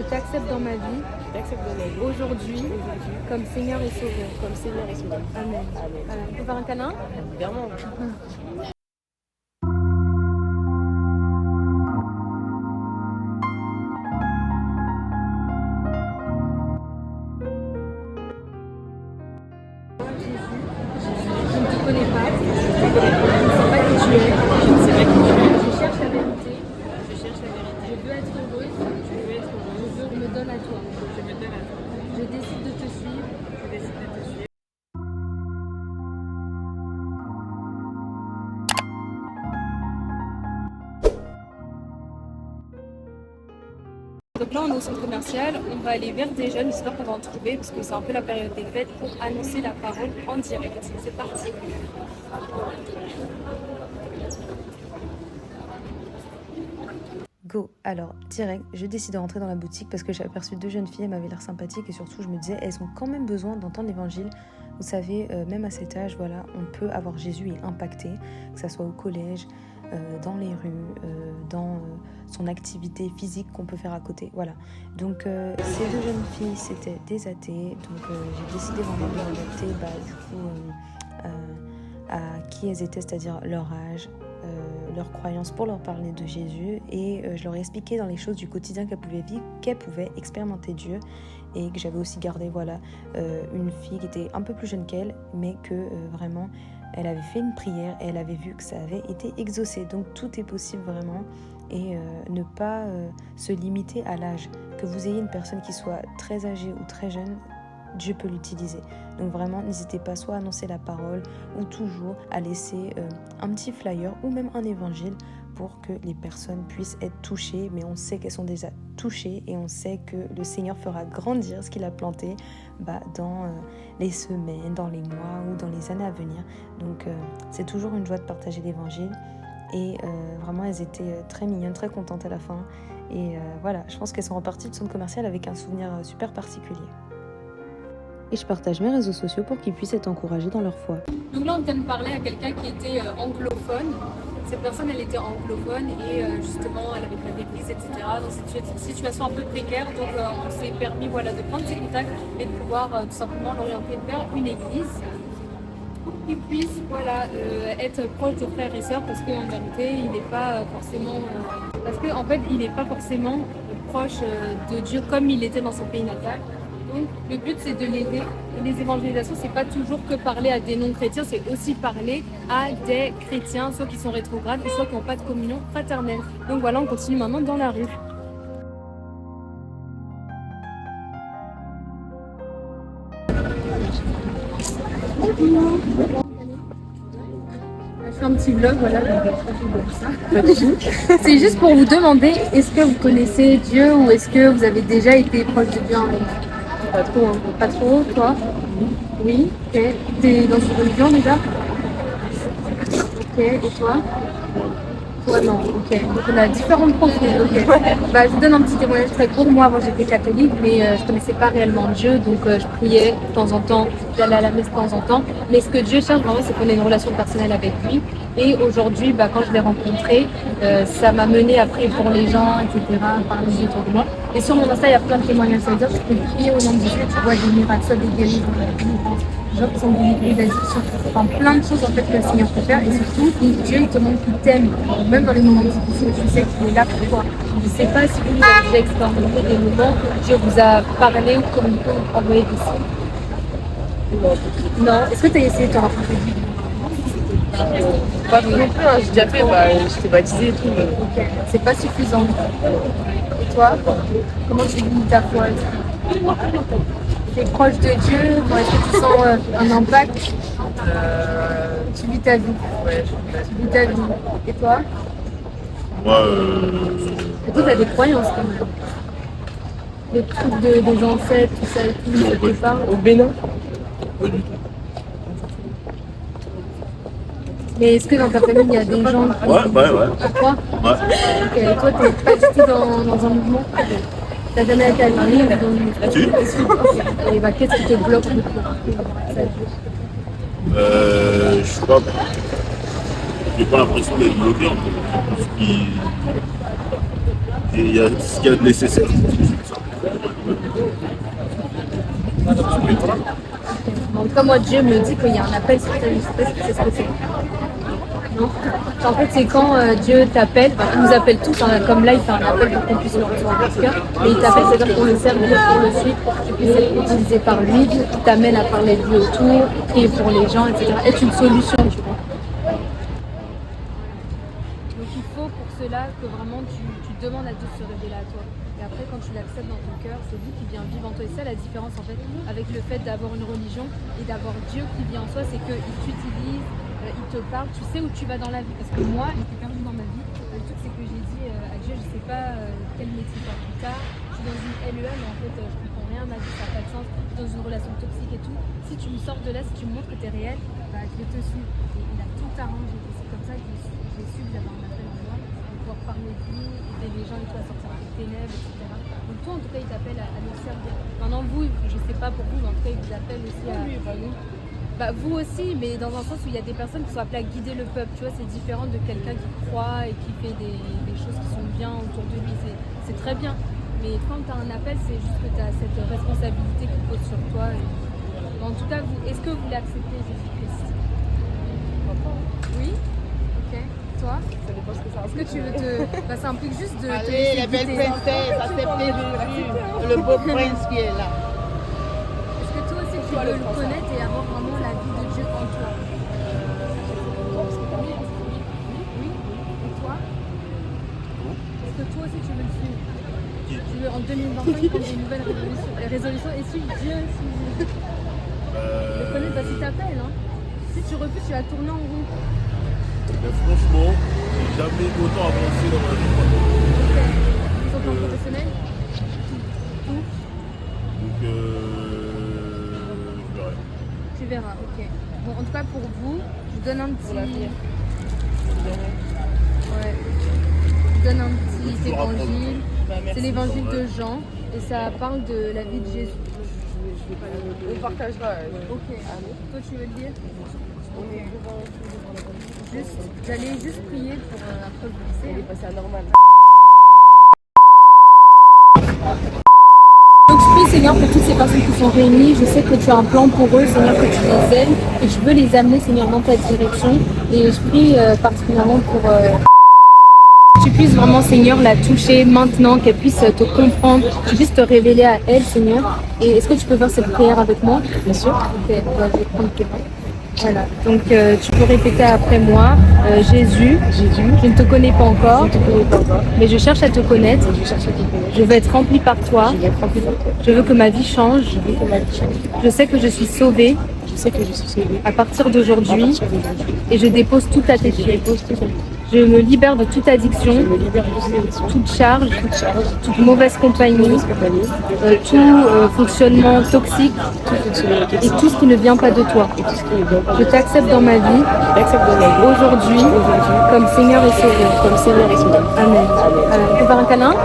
t'accepte dans ma vie aujourd'hui comme Seigneur et Sauveur. Amen. Voilà. On peut faire un câlin? Évidemment. Je ne te connais pas. Je ne sais pas qui tu es. Je cherche la vérité. Je veux être heureuse. Je me donne à toi. Je décide de te suivre. Donc là, on est au centre commercial. On va aller vers des jeunes. J'espère qu'on va en trouver parce que c'est un peu la période des fêtes pour annoncer la parole en direct. C'est parti. Go. Alors, direct, je décide de rentrer dans la boutique parce que j'ai aperçu deux jeunes filles, elles m'avaient l'air sympathiques et surtout je me disais, elles ont quand même besoin d'entendre l'évangile. Vous savez, même à cet âge, voilà, on peut avoir Jésus et impacter, que ça soit au collège, dans les rues, dans son activité physique qu'on peut faire à côté, voilà. Donc ces deux jeunes filles, c'était des athées, donc j'ai décidé vraiment de les adapter, à qui elles étaient, c'est-à-dire leur âge, leurs croyances pour leur parler de Jésus et je leur ai expliqué dans les choses du quotidien qu'elles pouvaient vivre, qu'elles pouvaient expérimenter Dieu et que j'avais aussi gardé une fille qui était un peu plus jeune qu'elle mais que vraiment elle avait fait une prière et elle avait vu que ça avait été exaucé, donc tout est possible vraiment et ne pas se limiter à l'âge, que vous ayez une personne qui soit très âgée ou très jeune, Dieu peut l'utiliser. Donc vraiment, n'hésitez pas soit à annoncer la parole ou toujours à laisser un petit flyer ou même un évangile pour que les personnes puissent être touchées. Mais on sait qu'elles sont déjà touchées et on sait que le Seigneur fera grandir ce qu'il a planté dans les semaines, dans les mois ou dans les années à venir. Donc c'est toujours une joie de partager l'évangile. Et vraiment, elles étaient très mignonnes, très contentes à la fin. Et voilà, je pense qu'elles sont reparties du centre commercial avec un souvenir super particulier. Et je partage mes réseaux sociaux pour qu'ils puissent être encouragés dans leur foi. Donc là, on vient de parler à quelqu'un qui était anglophone. Cette personne, elle était anglophone et justement, elle avait plein d'églises, etc. Dans cette situation un peu précaire. Donc, on s'est permis de prendre ses contacts et de pouvoir tout simplement l'orienter vers une église pour qu'il puisse être proche de frères et sœurs parce qu'en vérité, il n'est pas forcément... il n'est pas forcément proche de Dieu comme il était dans son pays natal. Donc, le but, c'est de l'aider. Et les évangélisations, c'est pas toujours que parler à des non-chrétiens, c'est aussi parler à des chrétiens, soit qui sont rétrogrades, ou soit qui n'ont pas de communion fraternelle. Donc voilà, on continue maintenant dans la rue. Je fais un petit vlog, c'est juste pour vous demander, est-ce que vous connaissez Dieu ou est-ce que vous avez déjà été proche de Dieu en ligne? Pas trop, hein. Pas trop, toi? Oui, ok. T'es dans une religion déjà? Ok, et toi? Toi non, ok. Donc on a différentes profils, ok. Je vous donne un petit témoignage très court. Moi avant j'étais catholique, mais je connaissais pas réellement Dieu, donc je priais de temps en temps, j'allais à la messe de temps en temps. Mais ce que Dieu cherche vraiment, c'est qu'on ait une relation personnelle avec lui. Et aujourd'hui, quand je l'ai rencontré, ça m'a mené à prier pour les gens, etc., parler autour de moi. Et sur mon Insta, il y a plein de témoignages, ça veut dire que tu peux prier au nom de Dieu, tu vois des miracles, soit des guérisons, des gens qui sont délivrés d'addiction, plein de choses en fait que le Seigneur peut faire. Et surtout, Dieu il te montre qu'il t'aime, même dans les moments difficiles, tu sais qu'il est là pour toi. Je ne sais pas si vous avez déjà expérimenté des moments où Dieu vous a parlé ou communiqué ou envoyé des signes. Non. Est-ce que tu as essayé de te rapprocher de Dieu? Pas non plus, hein. J'ai déjà fait, j'étais baptisée et tout. Mais... Ok, c'est pas suffisant. Et toi, comment tu vis ta foi? Tu es proche de Dieu? Est-ce que tu sens un impact? Tu vis ta vie? Ouais, Tu vis ta vie. Et toi? Moi, Et toi, tu as des croyances quand même. Les trucs des ancêtres, tout ça et tout, ça te parle? au Bénin. pas du tout. Mais est-ce que dans ta famille, il y a des gens qui... Ouais. À toi? Ouais. Ok, et toi, t'es pas du tout dans un mouvement? T'as jamais été aligné ou dans... Si. Et qu'est-ce qui te bloque du coup? Je sais pas. J'ai pas l'impression d'être bloqué en fait. Il y a ce qu'il y a de nécessaire. Comme moi, Dieu me dit qu'il y a un appel sur ta vie, je sais pas si c'est ce que c'est. Non. En fait, c'est quand Dieu t'appelle, il nous appelle tous, hein, comme là, il fait un appel pour qu'on puisse le recevoir dans ce cœur, mais il t'appelle, c'est-à-dire pour le servir, pour le suivre, pour que tu puisses être utilisé par lui, qui t'amène à parler de lui autour, prier pour les gens, etc. Être une solution, tu vois. Donc il faut pour cela que vraiment tu demandes à Dieu de se révéler à toi. Et après, quand tu l'acceptes dans ton cœur, c'est lui qui vient vivre en toi. Et c'est ça la différence en fait avec le fait d'avoir une religion et d'avoir Dieu qui vit en soi, c'est qu'il t'utilise, il te parle, tu sais où tu vas dans la vie. Parce que moi, j'étais perdue dans ma vie. Le truc, c'est que j'ai dit à Dieu, je sais pas quel métier faire plus tard. Je suis dans une LEA, mais en fait, je comprends rien, ma vie, ça n'a pas de sens. Je suis dans une relation toxique et tout. Si tu me sors de là, si tu me montres que tu es réel, bah, je vais te suivre. Et il a tout arrangé. Et c'est comme ça que j'ai su que j'avais un appel en moi, pour pouvoir parler de lui, aider les gens et tout à sortir des ténèbres, etc. Donc toi, en tout cas, il t'appelle à nous servir. Maintenant, vous, je sais pas pour vous, mais en tout cas, il vous appelle aussi à... Bah, vous aussi, mais dans un sens où il y a des personnes qui sont appelées à guider le peuple, tu vois, c'est différent de quelqu'un qui croit et qui fait des choses qui sont bien autour de lui, c'est très bien. Mais quand tu as un appel, c'est juste que tu as cette responsabilité qui pose sur toi. Mais en tout cas, est-ce que vous voulez accepter Jésus-Christ? Oui. Ok. Toi? Ça dépend ce que ça Est-ce que tu veux te... Bah, ça implique juste de te Allez, laisser les belles guider. princesses, acceptez Jésus, le beau prince qui est là. Est-ce que toi aussi tu veux le connaître et avoir vraiment la vie de Dieu en toi? Oui. Et toi? Est-ce que toi aussi tu veux le suivre? Tu veux en 2025 prendre des nouvelles résolutions et suivre Dieu, le connaître, bah, si t'appelles, hein. Si tu refuses, tu vas tourner en rond. Mais franchement, j'ai jamais autant avancé dans ma vie. Sur le plan professionnel? Tout. Donc, je verrai. Tu verras, ok. Bon, en tout cas pour vous, je vous donne un petit... Ouais. Je vous donne un petit évangile. C'est l'évangile de Jean et ça parle de la vie de Jésus. On partagera. Ok. Toi tu veux le dire? J'allais juste prier pour après vous On est laisser. passé à normal. Donc je prie Seigneur pour toutes ces personnes qui sont réunies. Je sais que tu as un plan pour eux, Seigneur, que tu les aimes et je veux les amener, Seigneur, dans ta direction. Et je prie particulièrement pour que tu puisses vraiment, Seigneur, la toucher maintenant, qu'elle puisse te comprendre, que tu puisses te révéler à elle, Seigneur. Et est-ce que tu peux faire cette prière avec moi? Bien sûr. Ok, bah, je vais prendre tes mains. Voilà, donc tu peux répéter après moi, Jésus, je ne te connais pas encore, mais je cherche à te connaître, je veux être rempli par toi, je veux que ma vie change, je sais que je suis sauvée à partir d'aujourd'hui et je dépose tout à tes pieds. Je me libère de toute addiction, toute charge, toute mauvaise compagnie, tout fonctionnement toxique et tout ce qui ne vient pas de toi. Je t'accepte dans ma vie aujourd'hui comme Seigneur et Sauveur. Amen. On peut faire un câlin?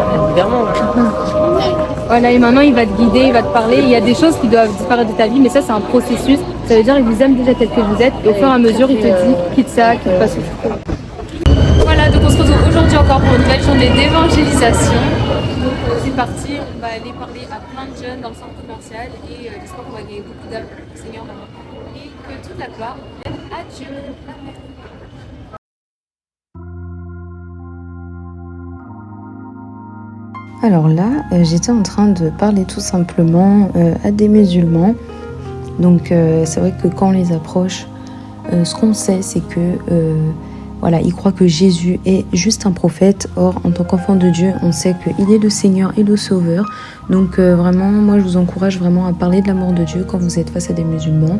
Voilà, et maintenant il va te guider, il va te parler. Il y a des choses qui doivent disparaître de ta vie, mais ça c'est un processus. Ça veut dire qu'il vous aime déjà tel que vous êtes et au fur et à mesure il te dit quitte ça, quitte pas ce. Voilà, donc on se retrouve aujourd'hui encore pour une nouvelle journée d'évangélisation. Donc c'est parti, on va aller parler à plein de jeunes dans le centre commercial et j'espère qu'on va gagner beaucoup d'âmes pour le Seigneur maintenant. Et que toute la gloire vienne à Dieu. Amen. Alors là, j'étais en train de parler tout simplement à des musulmans. Donc c'est vrai que quand on les approche, ce qu'on sait, c'est que voilà, ils croient que Jésus est juste un prophète. Or, en tant qu'enfant de Dieu, on sait qu'il est le Seigneur et le Sauveur. Donc vraiment, moi je vous encourage vraiment à parler de l'amour de Dieu quand vous êtes face à des musulmans.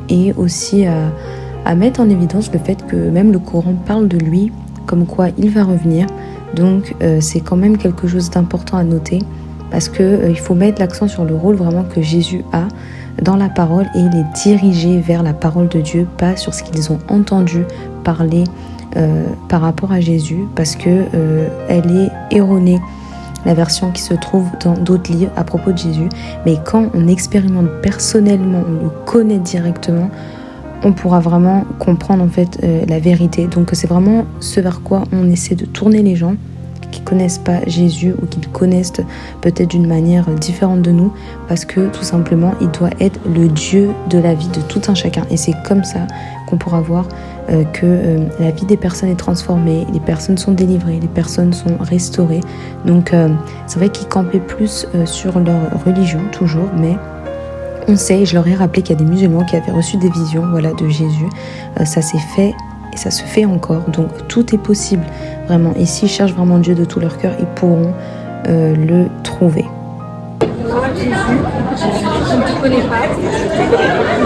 Et aussi à mettre en évidence le fait que même le Coran parle de lui, comme quoi il va revenir. Donc c'est quand même quelque chose d'important à noter parce qu'il faut mettre l'accent sur le rôle vraiment que Jésus a dans la parole et les diriger vers la parole de Dieu, pas sur ce qu'ils ont entendu parler par rapport à Jésus parce que elle est erronée, la version qui se trouve dans d'autres livres à propos de Jésus. Mais quand on expérimente personnellement, on le connaît directement, on pourra vraiment comprendre en fait la vérité. Donc c'est vraiment ce vers quoi on essaie de tourner les gens, qui connaissent pas Jésus ou qui le connaissent peut-être d'une manière différente de nous, parce que tout simplement il doit être le Dieu de la vie de tout un chacun, et c'est comme ça qu'on pourra voir que la vie des personnes est transformée, les personnes sont délivrées, les personnes sont restaurées. Donc c'est vrai qu'ils campaient plus sur leur religion toujours, mais on sait, je leur ai rappelé qu'il y a des musulmans qui avaient reçu des visions, voilà, de Jésus. Ça s'est fait et ça se fait encore. Donc tout est possible, vraiment. Et s'ils cherchent vraiment Dieu de tout leur cœur, ils pourront le trouver. Moi, Jésus, je ne te connais pas. Je ne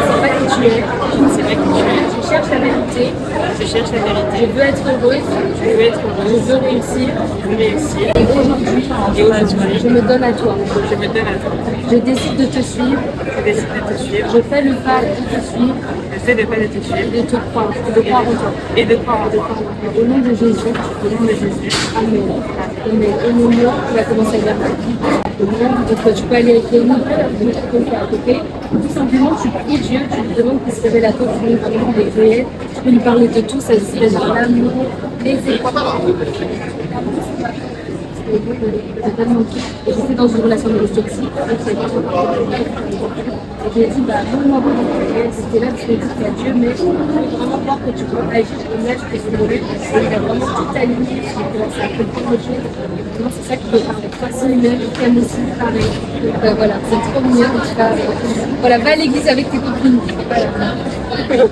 sais pas qui tu es. Je ne sais pas qui tu es. Je cherche la vérité. Je cherche la vérité. Je veux être heureuse. Je veux être heureuse. Je veux réussir. Je veux réussir. Et aujourd'hui, je me donne à toi. Je me donne à toi. Je décide de te suivre. Je décide de te suivre. Je fais le pas de te suivre. Je fais le pas de te suivre. Et de te croire. De croire en toi. Et de croire en toi. Au nom de Jésus. Au nom de Jésus. Amen. Amen. Et mon nom, tu vas commencer à lire ta vie. Donc tu peux aller avec les livres, qui est à côté. Tout simplement, tu pries Dieu, tu lui demandes qu'il se révèle à toi, tu lui demandes des réels, tu peux lui parler de tout, ça se fait dans l'amour, les épreuves. J'étais dans une relation de toxique, et j'ai dit, donne-moi vos réels, c'était là, tu me dis qu'il y a Dieu, mais je veux vraiment voir que tu peux agir. Et là, je peux se lever, et il a vraiment tout aligné, j'ai commencé à comprendre le jeu. Vraiment, c'est ça qui peut parler. Toi, c'est lui-même, qui aime aussi pareil. Donc voilà, c'est trop mignon, en tout cas. Voilà, va à l'église avec tes copines. Voilà.